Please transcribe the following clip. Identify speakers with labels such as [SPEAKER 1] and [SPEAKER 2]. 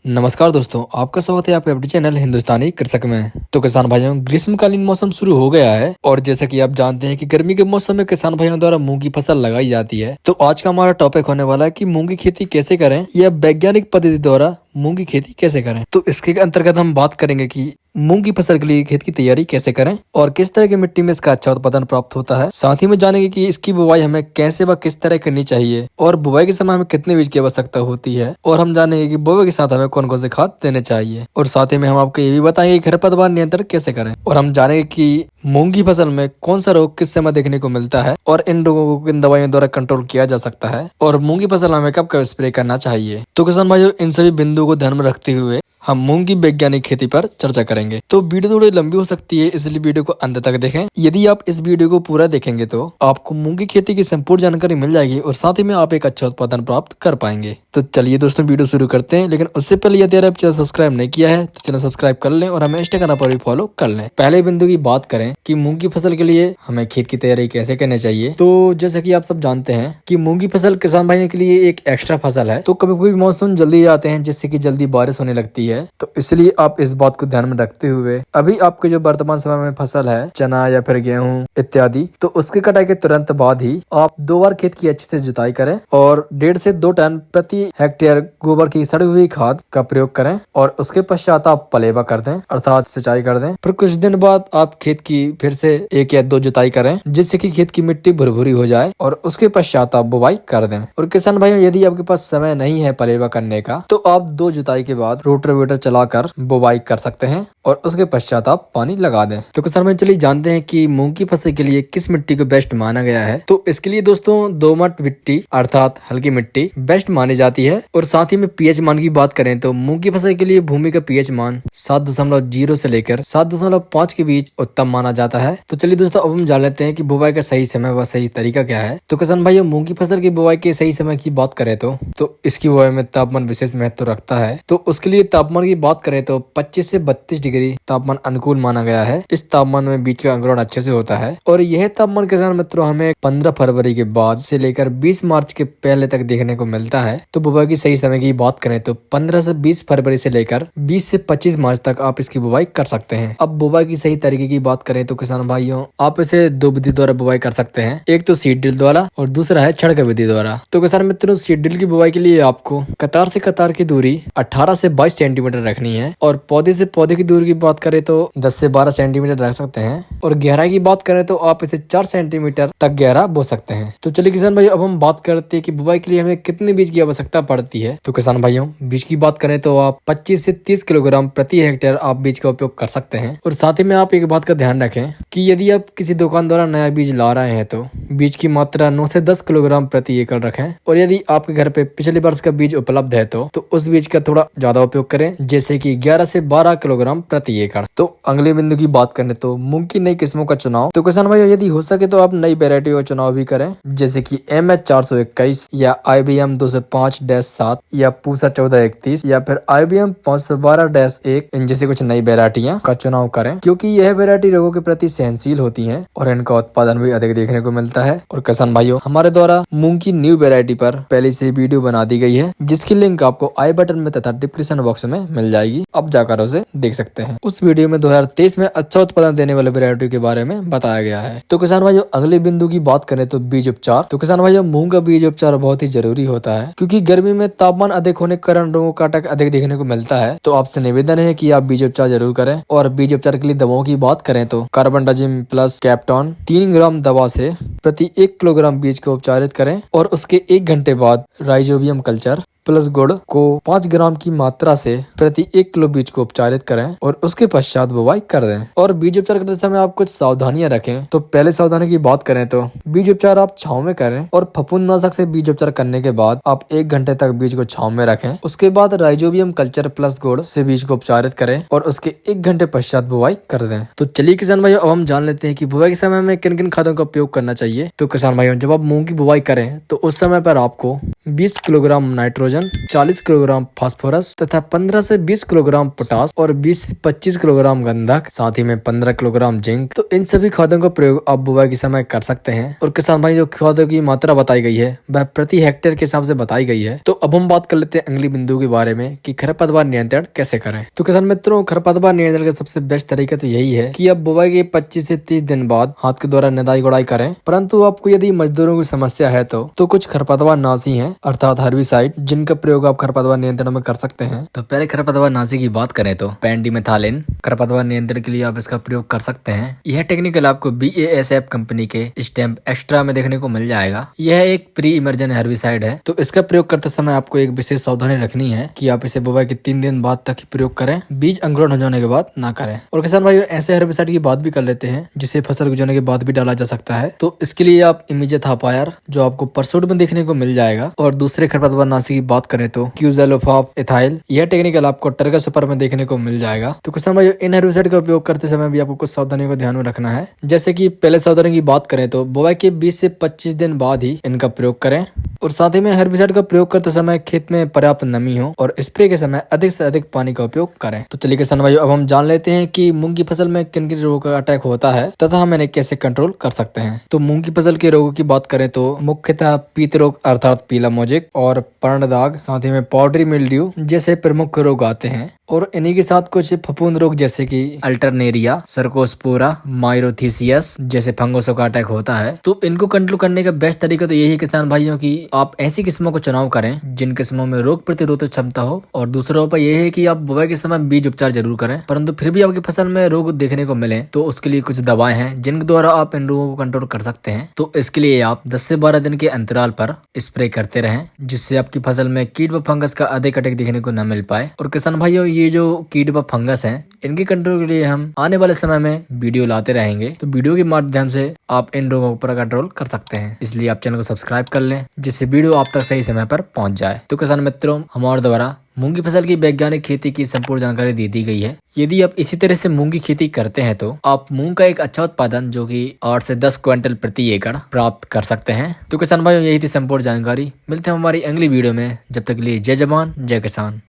[SPEAKER 1] नमस्कार दोस्तों, आपका स्वागत है आपके अपने चैनल हिंदुस्तानी कृषक में। तो किसान भाइयों, ग्रीष्मकालीन मौसम शुरू हो गया है और जैसा कि आप जानते हैं कि गर्मी के मौसम में किसान भाइयों द्वारा मूंग की फसल लगाई जाती है। तो आज का हमारा टॉपिक होने वाला है कि मूंग की खेती कैसे करें या वैज्ञानिक पद्धति द्वारा मूंग की खेती कैसे करें। तो इसके अंतर्गत हम बात करेंगे कि मूंग की फसल के लिए खेत की तैयारी कैसे करें और किस तरह की मिट्टी में इसका अच्छा उत्पादन प्राप्त होता है। साथ ही में जानेंगे कि इसकी बुवाई हमें कैसे व किस तरह करनी चाहिए और बुवाई के समय हमें कितने बीज की आवश्यकता होती है और हम जानेंगे कि बुवाई के साथ हमें कौन कौन से खाद देने चाहिए। और साथ ही में हम आपको ये भी बताएंगे कि खरपतवार नियंत्रण कैसे करें और हम जानेंगे कि मूंग की फसल में कौन सा रोग किस समय देखने को मिलता है और इन रोगों को किन दवाइयों द्वारा कंट्रोल किया जा सकता है और मूंग की फसल हमें कब कब स्प्रे करना चाहिए। तो किसान भाइयों, इन सभी बिंदुओं को ध्यान में रखते हुए हम मूंग की वैज्ञानिक खेती पर चर्चा करेंगे। तो वीडियो थोड़ी लंबी हो सकती है, इसलिए वीडियो को अंत तक देखें। यदि आप इस वीडियो को पूरा देखेंगे तो आपको मूंग की खेती की संपूर्ण जानकारी मिल जाएगी और साथ ही में आप एक अच्छा उत्पादन प्राप्त कर पाएंगे। तो चलिए दोस्तों, वीडियो शुरू करते हैं। लेकिन उससे पहले यदि आप चैनल सब्सक्राइब नहीं किया है तो चैनल सब्सक्राइब कर लें और हमें इंस्टाग्राम पर भी फॉलो कर लें। पहले बिंदु की बात करें कि मूंग की फसल के लिए हमें खेत की तैयारी कैसे करनी चाहिए। तो जैसे कि आप सब जानते हैं कि मूंग की फसल किसान भाइयों के लिए एक एक्स्ट्रा फसल है। तो कभी कभी मानसून जल्दी आते हैं जिससे कि जल्दी बारिश होने लगती है, तो इसलिए आप इस बात को ध्यान में रखते हुए अभी आपके जो वर्तमान समय में फसल है, चना या फिर गेहूं इत्यादि, तो उसकी कटाई के तुरंत बाद ही आप 2 बार खेत की अच्छे से जुताई करें और 1.5 से 2 टन प्रति हेक्टेयर गोबर की सड़ी हुई खाद का प्रयोग करें और उसके पश्चात आप पलेवा कर दें अर्थात सिंचाई कर दें। फिर कुछ दिन बाद आप खेत की फिर से 1 या 2 जुताई करें जिससे कि खेत की मिट्टी भुरभुरी हो जाए और उसके पश्चात आप बुवाई कर दें। और किसान भाइयों, यदि आपके पास समय नहीं है पलेवा करने का तो आप 2 जुताई के बाद रोटावेटर चलाकर बुवाई कर सकते हैं और उसके पश्चात आप पानी लगा दें। तो किसान भाई, चलिए जानते हैं कि मूंग की फसल के लिए किस मिट्टी को बेस्ट माना गया है। तो इसके लिए दोस्तों दोमट मिट्टी अर्थात हल्की मिट्टी बेस्ट मानी जाती है। और साथ ही में पीएच मान की बात करें तो मूंग की फसल के लिए भूमि का पीएच मान 7.0 से लेकर 7.5 के बीच उत्तम माना जाता है। तो चलिए दोस्तों, अब हम जान लेते हैं कि बुवाई का सही समय व सही तरीका क्या है। तो किसान भाई, मूंग की फसल की बुवाई के सही समय की बात करें तो इसकी बुवाई में तापमान विशेष महत्व रखता है। तो उसके लिए तापमान की बात करें तो 25 से 32 डिग्री तापमान अनुकूल माना गया है। इस तापमान में बीज का अंकुरण अच्छे से होता है और यह तापमान किसान मित्रों हमें 15 फरवरी के बाद से लेकर 20 मार्च के पहले तक देखने को मिलता है। तो बुवाई की सही समय की बात करें तो 15 से 20 फरवरी से लेकर 20 से 25 मार्च तक आप इसकी बुवाई कर सकते हैं। अब बुवाई की सही तरीके की बात करें तो किसान भाइयों, आप इसे 2 विधि द्वारा बुवाई कर सकते हैं। एक तो सीड ड्रिल द्वारा और दूसरा है छिड़क विधि द्वारा। तो किसान मित्रों, सीड ड्रिल की बुवाई के लिए आपको कतार से कतार की दूरी 18 से 22 सेंटीमीटर रखनी है और पौधे से पौधे की दूरी की बात करें तो 10 से 12 सेंटीमीटर रख सकते हैं और गहराई की बात करें तो आप इसे 4 सेंटीमीटर तक गहरा बो सकते हैं। तो चलिए किसान भाई, अब हम बात करते हैं कि बुवाई के लिए हमें कितने बीज की आवश्यकता पड़ती है। तो किसान भाइयों, बीज की बात करें तो आप 25 से 30 किलोग्राम प्रति हेक्टेयर आप बीज का उपयोग कर सकते हैं। और साथ ही में आप एक बात का ध्यान रखें कि यदि आप किसी दुकान द्वारा नया बीज ला रहे हैं तो बीज की मात्रा 9 से 10 किलोग्राम प्रति एकड़ रखें और यदि आपके घर पे पिछले वर्ष का बीज उपलब्ध है तो उस बीज का थोड़ा ज्यादा उपयोग करें, जैसे कि 11 से 12 किलोग्राम प्रति एकड़। तो अगले बिंदु की बात करें तो मूंग की नई किस्मों का चुनाव। तो किसान भाई, यदि हो सके तो आप नई वेरायटी का चुनाव भी करें, जैसे कि MH 421 या IBM 205-7 या पूसा 1431 या फिर IBM 512-1 इन जैसे कुछ नई वेरायटियां का चुनाव करें, क्योंकि यह वेरायटी रोगों के प्रति सहनशील होती हैं और इनका उत्पादन भी अधिक देखने को मिलता है। और किसान भाइयों, हमारे द्वारा मूंग की न्यू वेरायटी पर पहले से वीडियो बना दी गई है, जिसकी लिंक आपको आई बटन में तथा डिस्क्रिप्शन बॉक्स में मिल जाएगी, अब जाकर उसे देख सकते हैं। उस वीडियो में 2023 में अच्छा उत्पादन देने वाले वेरायटी के बारे में बताया गया है। तो किसान भाइयों, अगले बिंदु की बात करें तो बीज उपचार। तो किसान भाइयों, मूंग का बीज उपचार बहुत ही जरूरी होता है, क्योंकि गर्मी में तापमान अधिक होने के कारण रोगों का अटैक अधिक देखने को मिलता है। तो आपसे निवेदन है कि आप बीज उपचार जरूर करें। और बीज उपचार के लिए दवाओं की बात करें तो कार्बनडाजिम प्लस कैप्टॉन 3 ग्राम दवा से प्रति 1 किलोग्राम बीज को उपचारित करें और उसके 1 घंटे बाद राइजोबियम कल्चर प्लस गुड़ को 5 ग्राम की मात्रा से प्रति 1 किलो बीज को उपचारित करें और उसके पश्चात बुवाई कर दें। और बीज उपचार करते समय आप कुछ सावधानियां रखें। तो पहले सावधानी की बात करें तो बीज उपचार आप छांव में करें और फफूंदनाशक से बीज उपचार करने के बाद आप 1 घंटे तक बीज को छांव में रखें। उसके बाद राइजोबियम कल्चर प्लस गुड़ से बीज को उपचारित करें और उसके 1 घंटे पश्चात बुवाई कर दें। तो चलिए किसान भाइयों, अब हम जान लेते हैं कि बुवाई के समय में किन किन खादों का उपयोग करना चाहिए। तो किसान भाइयों, जब आप मूंग की बुवाई करें तो उस समय पर आपको 20 kilogram nitrogen nitrogen, 40 kilogram phosphorus तथा 15 से 20 किलोग्राम पोटास और 20 से 25 किलोग्राम गंधक, साथ ही में 15 किलोग्राम जिंक। तो इन सभी खादों का प्रयोग आप बुआई के समय कर सकते हैं। और किसान भाई जो खादों की मात्रा बताई गई है वह प्रति हेक्टेयर के हिसाब से बताई गई है। तो अब हम बात कर लेते हैं अगली बिंदु के बारे में कि खरपतवार नियंत्रण कैसे करें। तो किसान मित्रों, खरपतवार नियंत्रण का सबसे बेस्ट तरीका तो यही है कि आप बुआई के 25 से 30 दिन बाद हाथ के द्वारा निदाई गुड़ाई करें। परंतु आपको यदि मजदूरों की समस्या है तो कुछ खरपतवार नाशी हैं अर्थात हर्बिसाइड, जिनका प्रयोग आप खरपतवार नियंत्रण में कर सकते हैं। तो पहले खरपतवार नाशी की बात करें तो पेंडिमेथालिन खरपतवार नियंत्रण के लिए आप इसका प्रयोग कर सकते हैं। यह टेक्निकल आपको BASF कंपनी के स्टैम्प एक्स्ट्रा में देखने को मिल जाएगा। यह एक प्री इमर्जन हर्बिसाइड है। तो इसका प्रयोग करते समय आपको एक विशेष सावधानी रखनी है कि आप इसे बुआई के 3 दिन बाद तक ही प्रयोग करें, बीज अंकुरण हो जाने के बाद ना करें। और किसान भाई ऐसे हर्बिसाइड की बात भी कर लेते हैं जिसे फसल गुजरने के बाद भी डाला जा सकता है। तो इसके लिए आप इमीजेट हापायर जो आपको परसूट में देखने को मिल जाएगा। और दूसरे खरपतवार नाशी की बात करें तो क्यूजेलोफॉप एथाइल, यह टेक्निकल आपको टर्गस सुपर में देखने को मिल जाएगा। तो किसान भाई इन हर्बिसाइड का उपयोग करते समय भी आपको कुछ सावधानियों को ध्यान में रखना है। जैसे कि पहले सावधानी की बात करें तो बुआई के 20 से 25 दिन बाद ही इनका प्रयोग करें। और साथ ही में हर्बिसाइड का प्रयोग करते समय खेत में पर्याप्त नमी हो और स्प्रे के समय अधिक से अधिक पानी का उपयोग करें। तो चलिए किसान भाइयों, अब हम जान लेते हैं कि मूंग की फसल में किन किन रोगों का अटैक होता है तथा हम इन्हें कैसे कंट्रोल कर सकते हैं। तो मूंग की फसल के रोगों की बात करें तो मुख्यतः पीत रोग अर्थात पीला मोजिक और पर्ण दाग, साथ ही में पाउडरी मिल्ड्यू जैसे प्रमुख रोग आते हैं। और इन्हीं के साथ कुछ फफूंद रोग जैसे कि अल्टरनेरिया, सर्कोस्पोरा, माइरोथीसियस जैसे फंगसों का अटैक होता है। तो इनको कंट्रोल करने का बेस्ट तरीका तो यही है किसान भाइयों की आप ऐसी किस्मों को चुनाव करें जिन किस्मों में रोग प्रतिरोधक क्षमता हो। और दूसरा उपाय यह है कि आप बुआई के समय बीज उपचार जरूर करें, परंतु फिर भी आपकी फसल में रोग देखने को मिले तो उसके लिए कुछ दवाएं हैं जिनके द्वारा आप इन रोगों को कंट्रोल कर सकते हैं। तो इसके लिए आप 10 से 12 दिन के अंतराल पर स्प्रे करते रहें जिससे आपकी फसल में कीट व फंगस का अधिक अटैक देखने को न मिल पाए। और किसान भाइयों, ये जो कीट व फंगस हैं इनके कंट्रोल के लिए हम आने वाले समय में वीडियो लाते रहेंगे। तो वीडियो के माध्यम से आप इन रोगों पर कंट्रोल कर सकते हैं। इसलिए आप चैनल को सब्सक्राइब कर लें जिससे वीडियो आप तक सही समय पर पहुंच जाए। तो किसान मित्रों, हमारे द्वारा मूंग की फसल की वैज्ञानिक खेती की संपूर्ण जानकारी दे दी गई है। यदि आप इसी तरह से मूंग की खेती करते हैं तो आप मूंग का एक अच्छा उत्पादन जो कि 8 से 10 क्विंटल प्रति एकड़ प्राप्त कर सकते हैं। तो किसान भाइयों, यही थी संपूर्ण जानकारी। मिलते हैं हमारी अगली वीडियो में। जब तक के लिए जय जवान जय किसान।